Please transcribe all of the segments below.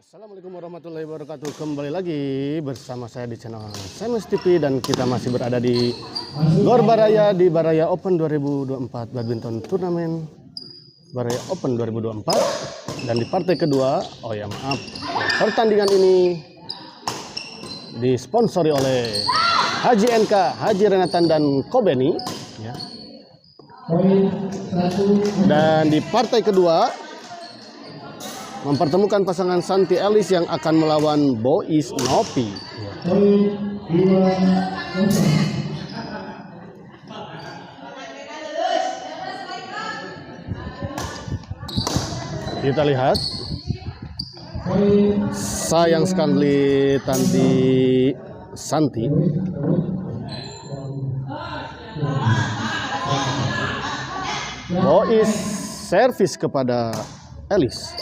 Assalamualaikum warahmatullahi wabarakatuh. Kembali lagi bersama saya di channel Semes TV dan kita masih berada di Gor Baraya di Baraya Open 2024 Badminton Turnamen Baraya Open 2024 dan di partai kedua, pertandingan ini disponsori oleh Haji NK, Haji Renatan dan Kobeni ya. Dan di partai kedua mempertemukan pasangan Santi Elis yang akan melawan Bois Nopi. Kita lihat. Sayang sekali tadi Santi. Bois servis kepada Elis.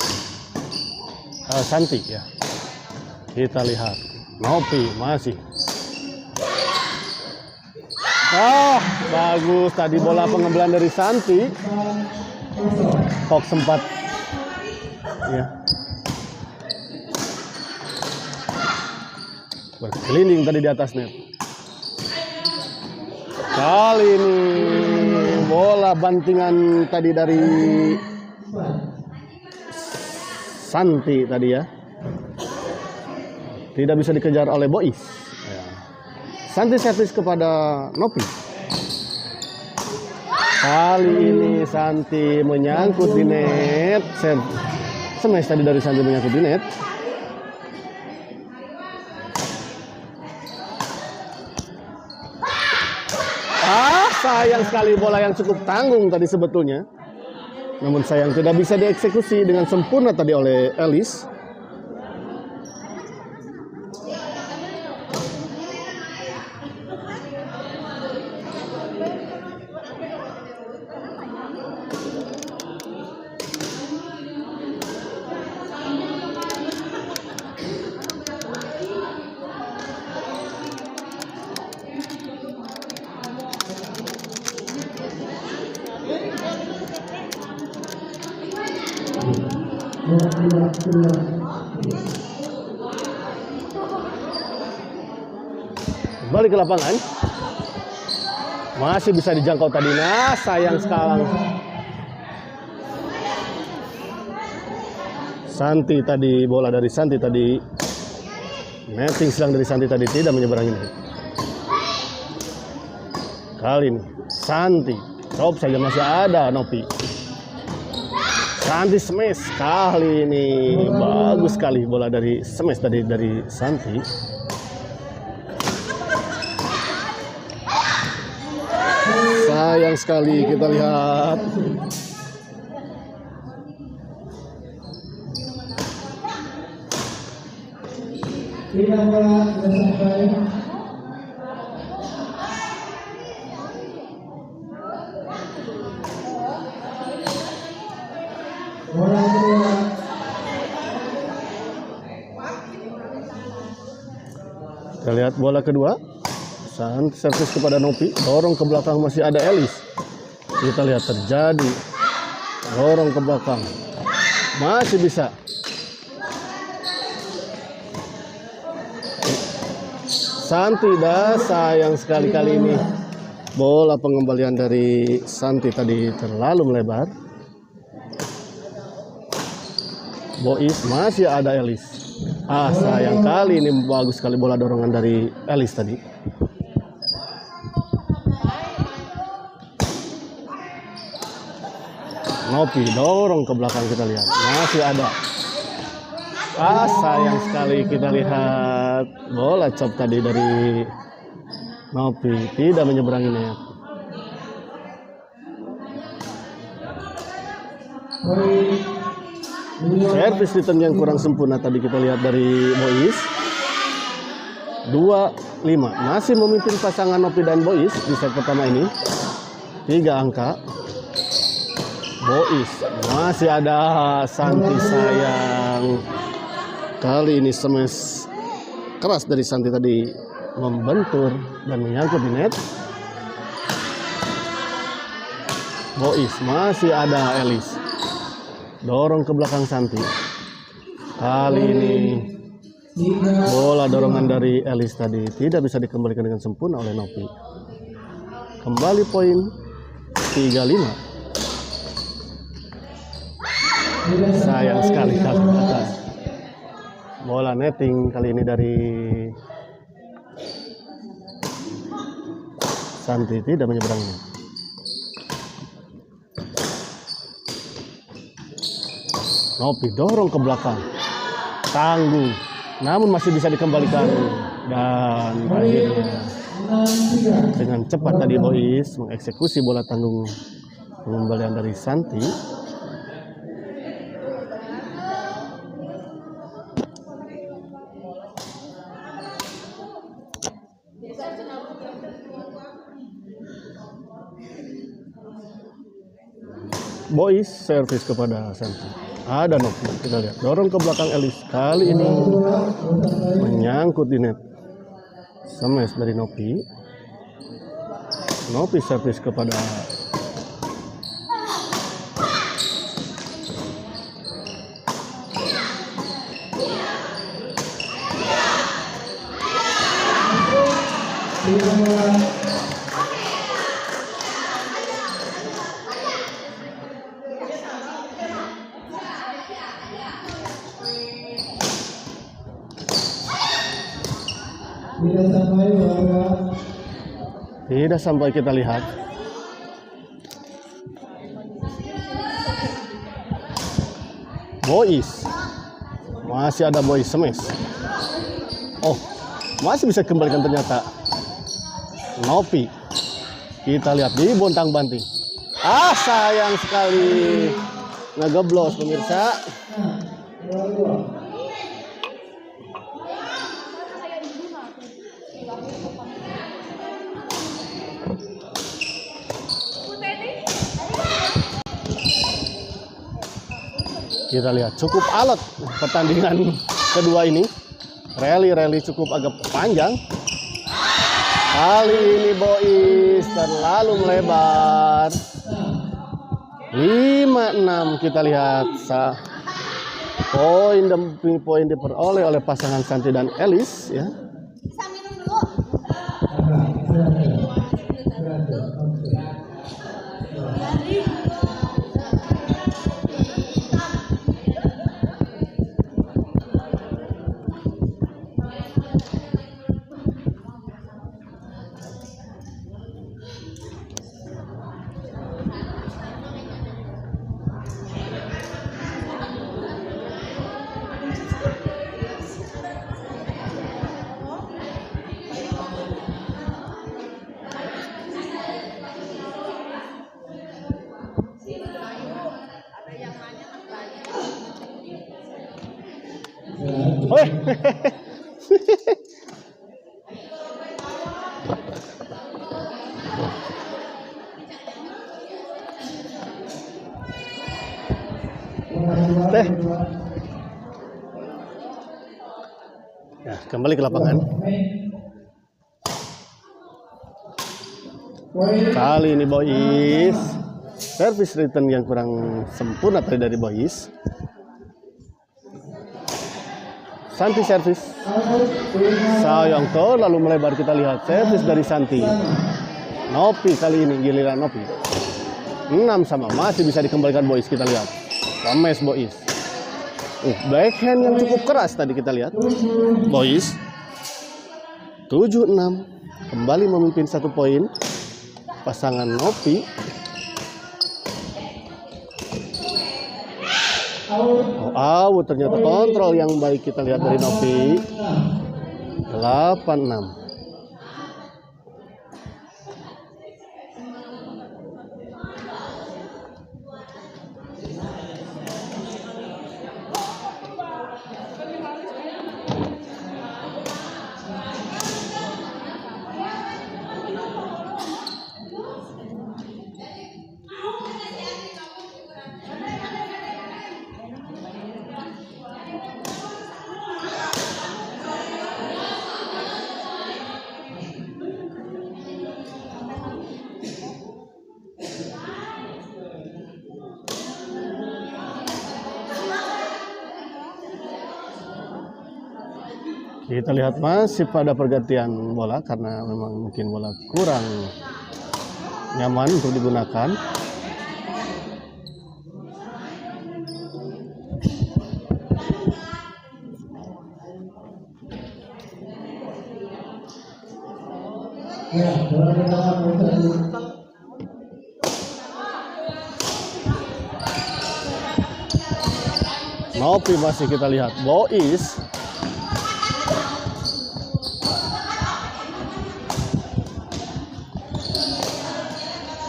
Santi ya. Kita lihat. Nopi masih. Bagus tadi bola pengembelan dari Santi. Kok sempat ya berkeliling tadi di atas net. Kali ini bola bantingan tadi dari Santi tadi ya, tidak bisa dikejar oleh Bois. Santi servis kepada Nopi. Kali ini Santi menyangkut di net. Smash tadi dari Santi menyangkut di net. Sayang sekali bola yang cukup tanggung tadi sebetulnya. Namun sayang tidak bisa dieksekusi dengan sempurna tadi oleh Elis. Balik ke lapangan. Masih bisa dijangkau tadi. Nah, sayang sekali. Santi tadi, bola dari Santi tadi. Netting silang dari Santi tadi tidak menyeberangi net. Kali ini Santi. Top saja masih ada Nopi. Santi smash kali ini bagus sekali bola dari smash tadi dari Santi. Sayang sekali kita lihat. Kita lihat bola kedua. Santi servis kepada Nopi, dorong ke belakang masih ada Elis. Kita lihat terjadi dorong ke belakang, masih bisa. Santi dah sayang sekali kali ini bola pengembalian dari Santi tadi terlalu melebar. Bois masih ada Elis. Sayang kali ini bagus sekali bola dorongan dari Elis tadi. Nopi dorong ke belakang, kita lihat masih ada. Sayang sekali kita lihat bola chop tadi dari Nopi tidak menyeberangi net. Servis return yang kurang sempurna tadi kita lihat dari Bois. 2-5 masih memimpin pasangan Nopi dan Bois di set pertama ini. 3 angka. Bois masih ada. Santi sayang kali ini smash keras dari Santi tadi membentur dan menyangkut di net. Bois masih ada Elis. Dorong ke belakang Santi. Kali ini bola dorongan dari Elis tadi tidak bisa dikembalikan dengan sempurna oleh Nopi. Kembali poin 35. Sayang sekali kali atas. Bola netting kali ini dari Santi tidak menyeberangnya. Nopi dorong ke belakang, tangguh, namun masih bisa dikembalikan. Dan akhirnya dengan cepat tadi Boys mengeksekusi bola tanggung pengembalian dari Santi. Boys servis kepada Santi. Ada Nopi, kita lihat dorong ke belakang Elis. Kali ini menyangkut di net. Smash dari Nopi. Nopi servis kepada tidak sampai kita lihat. Boys masih ada Boys smash. Oh, masih bisa kembalikan ternyata. Nopi, kita lihat di bontang-banting. Sayang sekali ngegeblos pemirsa. Kita lihat cukup alot pertandingan kedua ini. Rally cukup agak panjang. Kali ini Boys terlalu melebar. 5-6 kita lihat. Poin demi poin diperoleh oleh pasangan Santi dan Elis ya. Ya, kembali ke lapangan. Kali ini Boys service return yang kurang sempurna tadi dari Boys. Santi servis. Sayang terlalu melebar, kita lihat servis dari Santi. Nopi kali ini giliran Nopi. 6-6 masih bisa dikembalikan Boys, kita lihat. Smash Boys. Backhand yang cukup keras tadi kita lihat. Boys 7-6 kembali memimpin 1 poin. Pasangan Nopi. Ternyata kontrol yang baik kita lihat dari Nopi. 8-6. Kita lihat masih pada pergantian bola karena memang mungkin bola kurang nyaman untuk digunakan. Nopi masih kita lihat, Bois.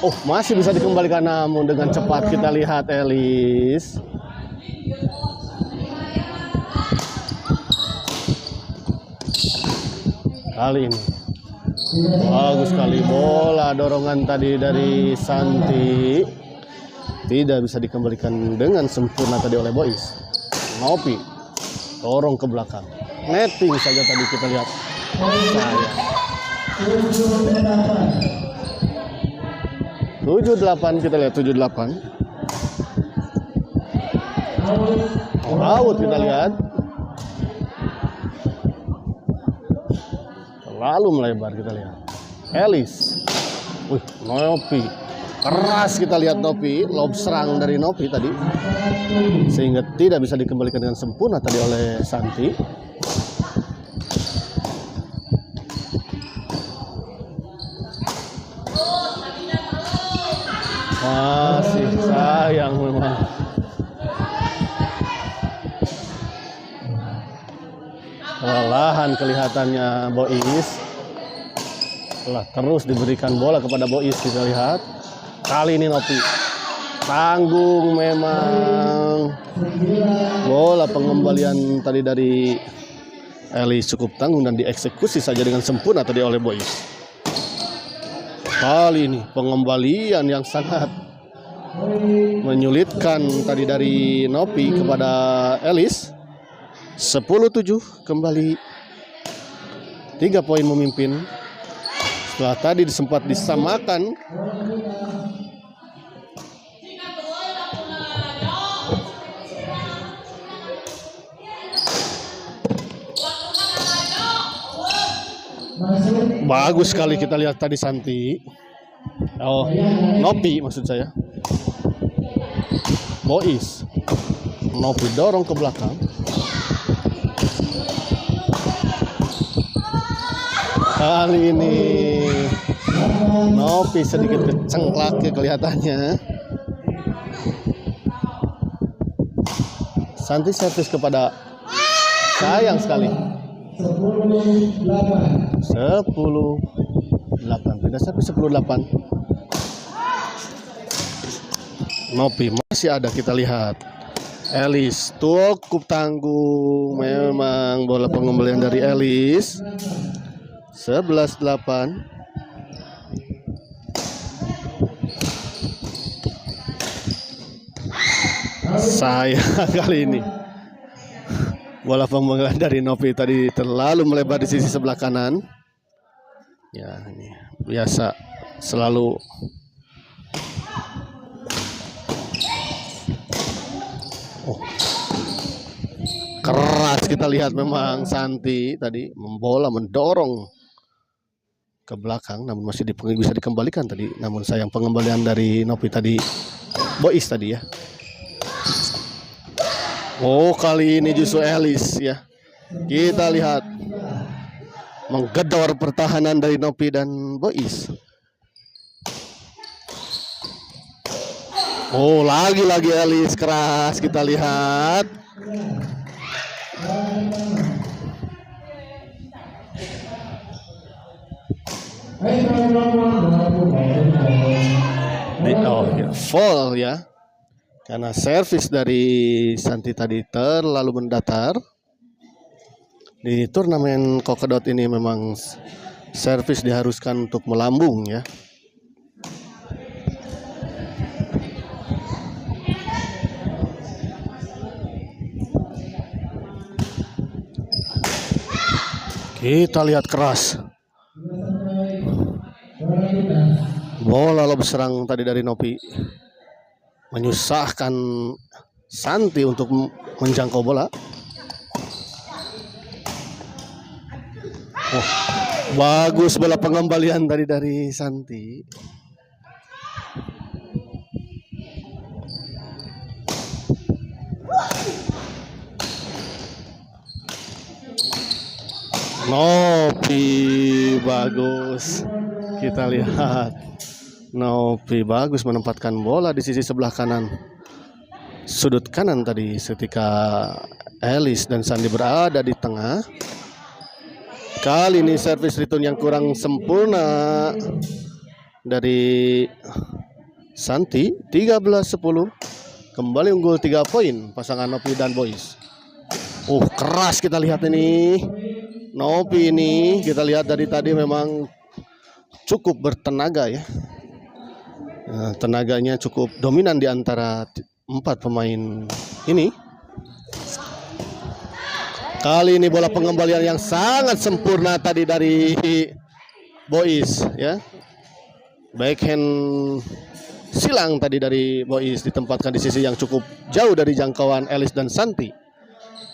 Oh, masih bisa dikembalikan namun dengan cepat kita lihat Elis. Kali ini bagus sekali bola dorongan tadi dari Santi. Tidak bisa dikembalikan dengan sempurna tadi oleh Bois. Nopi dorong ke belakang. Netting saja tadi kita lihat. Saya 78 kita lihat 78. Out kita lihat. Terlalu melebar kita lihat. Elis. Nopi. Keras kita lihat Nopi. Lob serang dari Nopi tadi. Sehingga tidak bisa dikembalikan dengan sempurna tadi oleh Santi. Masih sayang memang. Kelelahan kelihatannya Bois. Telah terus diberikan bola kepada Bois kita lihat. Kali ini Nopi tanggung memang. Bola pengembalian tadi dari Elis cukup tanggung dan dieksekusi saja dengan sempurna tadi oleh Bois. Kali ini pengembalian yang sangat menyulitkan tadi dari Nopi kepada Elis. 10-7 kembali 3 poin memimpin. Setelah tadi sempat disamakan. Bagus sekali kita lihat tadi Santi. Oh, Nopi maksud saya. Bois. Nopi dorong ke belakang. Kali ini Nopi sedikit kecengklak kelihatannya. Santi servis kepada, sayang sekali. 10-8. Tidak sampai 10-8. Nopi masih ada kita lihat. Elis cukup tanggung memang bola pengembalian dari Elis. 11-8. Saya kali ini bola pengembalian dari Nopi tadi terlalu melebar di sisi sebelah kanan. Ya, ini biasa selalu keras kita lihat memang Santi tadi membola mendorong ke belakang namun masih bisa dikembalikan tadi. Namun sayang pengembalian dari Nopi tadi, Bois tadi ya. Oh, kali ini justru Elis ya. Kita lihat menggedor pertahanan dari Nopi dan Bois. Oh, lagi-lagi Elis keras kita lihat. Oh ya, fall ya. Karena servis dari Santi tadi terlalu mendatar. Di turnamen Kokedot ini memang servis diharuskan untuk melambung ya. Kita lihat keras. Bola lob serang tadi dari Nopi menyusahkan Santi untuk menjangkau bola. Oh, bagus bola pengembalian tadi dari Santi. Nopi bagus. Kita lihat Nopi bagus menempatkan bola di sisi sebelah kanan. Sudut kanan tadi ketika Elis dan Sandi berada di tengah. Kali ini servis return yang kurang sempurna dari Santi. 13-10. Kembali unggul 3 poin pasangan Nopi dan Boys. Keras kita lihat ini. Nopi ini kita lihat dari tadi memang cukup bertenaga ya. Tenaganya cukup dominan di antara 4 pemain ini. Kali ini bola pengembalian yang sangat sempurna tadi dari Boys ya. Backhand silang tadi dari Boys ditempatkan di sisi yang cukup jauh dari jangkauan Elis dan Santi.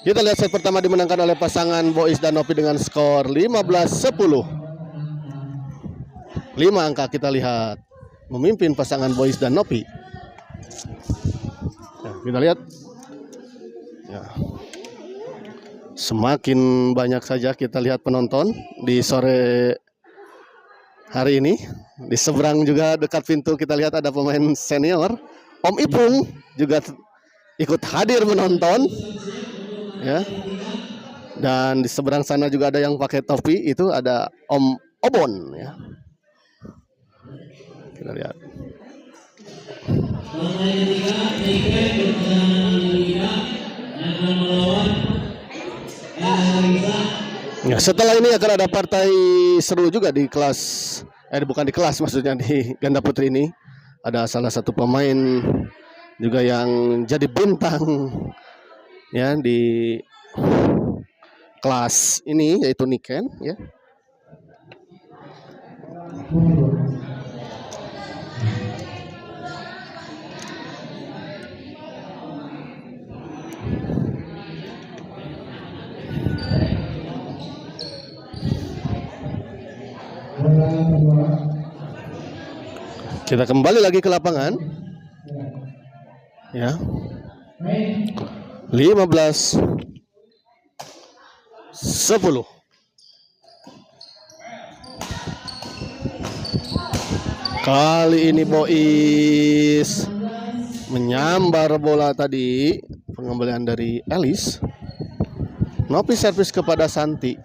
Kita lihat set pertama dimenangkan oleh pasangan Boys dan Nopi dengan skor 15-10. 5 angka kita lihat memimpin pasangan Boys dan Nopi. Kita lihat ya. Semakin banyak saja kita lihat penonton di sore hari ini. Di seberang juga dekat pintu kita lihat ada pemain senior, Om Ipung juga ikut hadir menonton ya. Dan di seberang sana juga ada yang pakai topi, itu ada Om Obon ya. Kita lihat. Ya, setelah ini akan ada partai seru juga di kelas, bukan di kelas maksudnya, di ganda putri ini. Ada salah satu pemain juga yang jadi bintang ya di kelas ini, yaitu Niken ya. Kita kembali lagi ke lapangan ya. 15-10. Kali ini Boys menyambar bola tadi, pengembalian dari Elis. Nopi servis kepada Santi.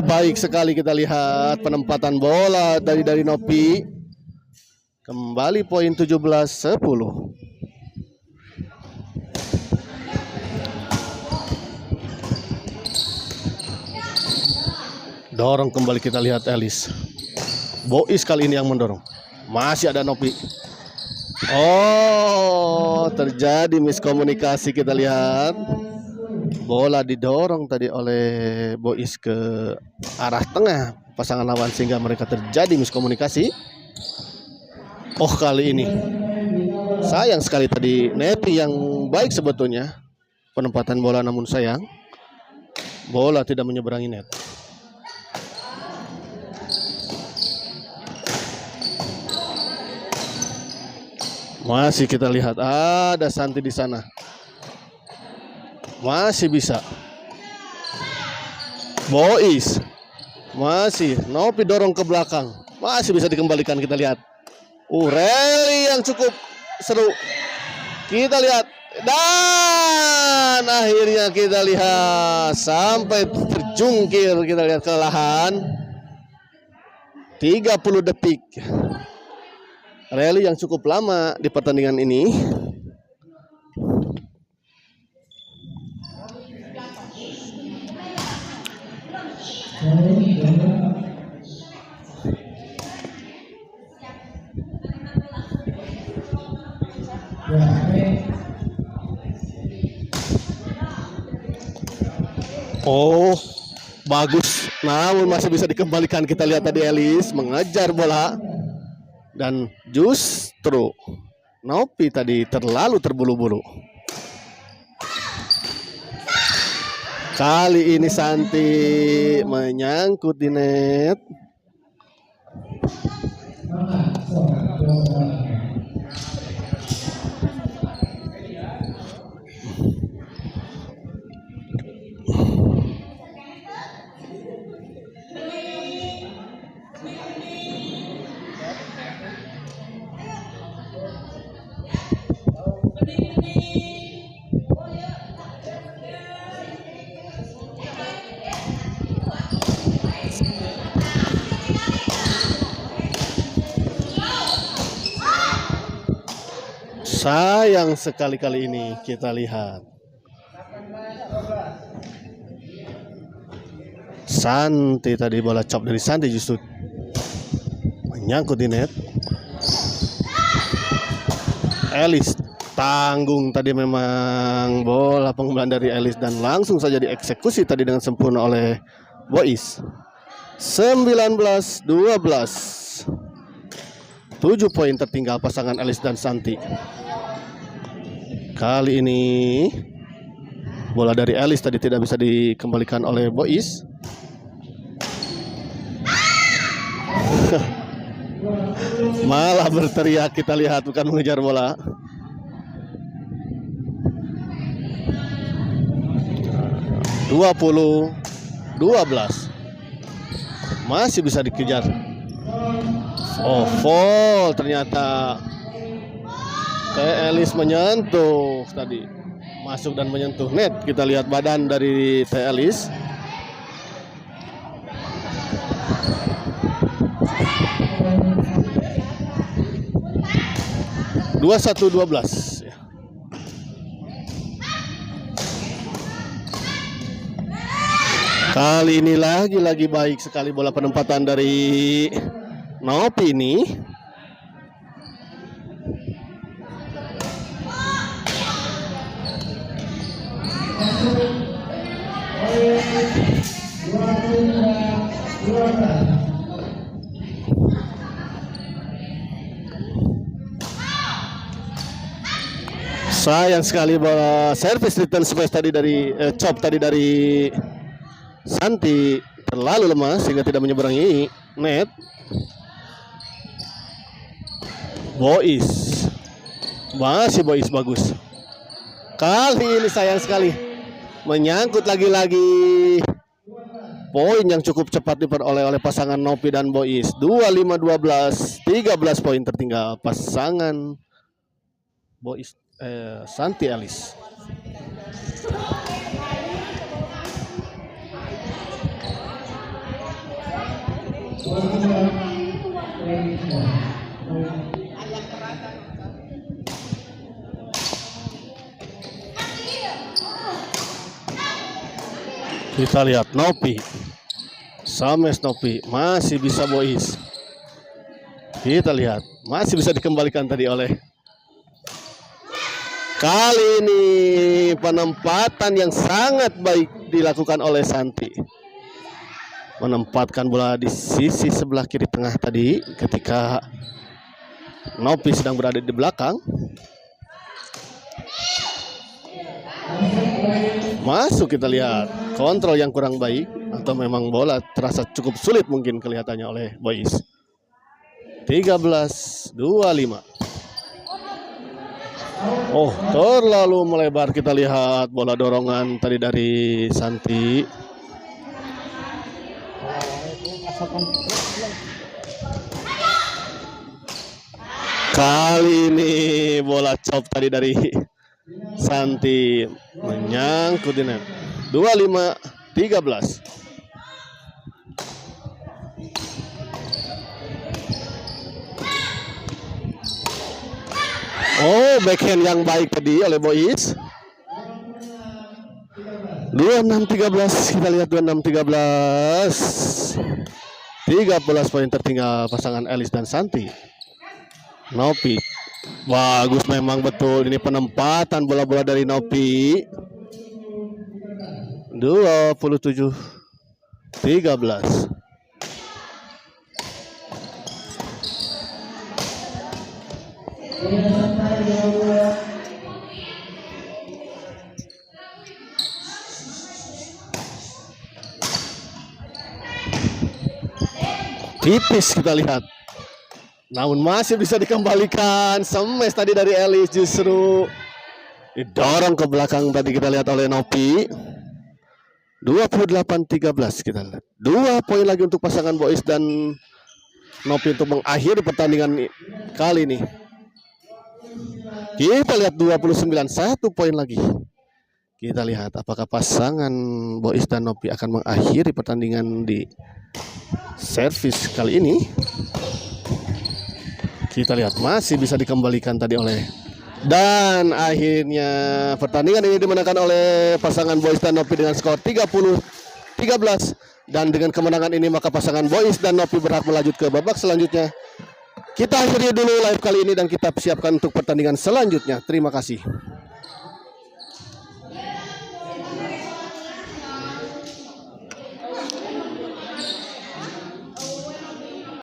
Baik sekali kita lihat penempatan bola dari Nopi. Kembali poin 17-10. Dorong kembali kita lihat Elis. Boys kali ini yang mendorong. Masih ada Nopi. Terjadi miskomunikasi kita lihat. Bola didorong tadi oleh Boys ke arah tengah pasangan lawan sehingga mereka terjadi miskomunikasi. Kali ini sayang sekali tadi Neti yang baik sebetulnya penempatan bola, namun sayang bola tidak menyeberangi net. Masih kita lihat ada Santi di sana. Masih bisa. Boys. Masih. Nopi dorong ke belakang. Masih bisa dikembalikan, kita lihat. Rally yang cukup seru. Kita lihat. Dan akhirnya kita lihat. Sampai terjungkir kita lihat kelelahan. 30 detik. Rally yang cukup lama di pertandingan ini. Bagus. Namun masih bisa dikembalikan. Kita lihat tadi Elis mengejar bola. Dan justru Nopi tadi terlalu terburu-buru. Kali ini Santi menyangkut di net. Sayang sekali kali ini kita lihat Santi tadi, bola chop dari Santi justru menyangkut di net. Elis tanggung tadi, memang bola pengumpulan dari Elis dan langsung saja dieksekusi tadi dengan sempurna oleh Boys. 19-12, 7 poin tertinggal pasangan Elis dan Santi. Kali ini bola dari Elis tadi tidak bisa dikembalikan oleh Boys. Malah berteriak, kita lihat, bukan mengejar bola. (20-12) masih bisa dikejar. Oh, foul ternyata. Kayak Elis menyentuh tadi, masuk dan menyentuh net. Kita lihat badan dari Elis. (21-12). Kali ini lagi-lagi baik sekali bola penempatan dari Nopi ini. Sayang sekali bola service return space tadi dari chop tadi dari Santi terlalu lemah sehingga tidak menyeberangi net. Boys, masih Boys bagus. Kali ini sayang sekali menyangkut lagi-lagi. Poin yang cukup cepat diperoleh oleh pasangan Nopi dan Boys. 25-12, 13 poin tertinggal pasangan Boys Santi Elis. Kita lihat Nopi, Sames Nopi masih bisa Boys. Kita lihat masih bisa dikembalikan tadi oleh. Kali ini penempatan yang sangat baik dilakukan oleh Santi. Menempatkan bola di sisi sebelah kiri tengah tadi ketika Nopi sedang berada di belakang. Masuk, kita lihat kontrol yang kurang baik atau memang bola terasa cukup sulit mungkin kelihatannya oleh Boys. 13-25. Oh, terlalu melebar. Kita lihat bola dorongan tadi dari Santi. Kali ini bola chop tadi dari Santi menyangkut di net. 25-13. Oh, backhand yang baik tadi oleh Boys. 26-13. Kita lihat 26-13. 13 poin tertinggal pasangan Elis dan Santi. Nopi bagus memang betul ini penempatan bola-bola dari Nopi. 27-13. tipis kita lihat. Namun masih bisa dikembalikan. Smash tadi dari Elis justru didorong ke belakang tadi kita lihat oleh Nopi. 28-13 kita lihat. 2 poin lagi untuk pasangan Boys dan Nopi untuk mengakhiri pertandingan kali ini. Kita lihat 29, 1 poin lagi. Kita lihat apakah pasangan Boys dan Nopi akan mengakhiri pertandingan di servis kali ini. Kita lihat masih bisa dikembalikan tadi oleh, dan akhirnya pertandingan ini dimenangkan oleh pasangan Boys dan Nopi dengan skor 30-13. Dan dengan kemenangan ini maka pasangan Boys dan Nopi berhak melaju ke babak selanjutnya. Kita akhiri dulu live kali ini dan kita siapkan untuk pertandingan selanjutnya. Terima kasih.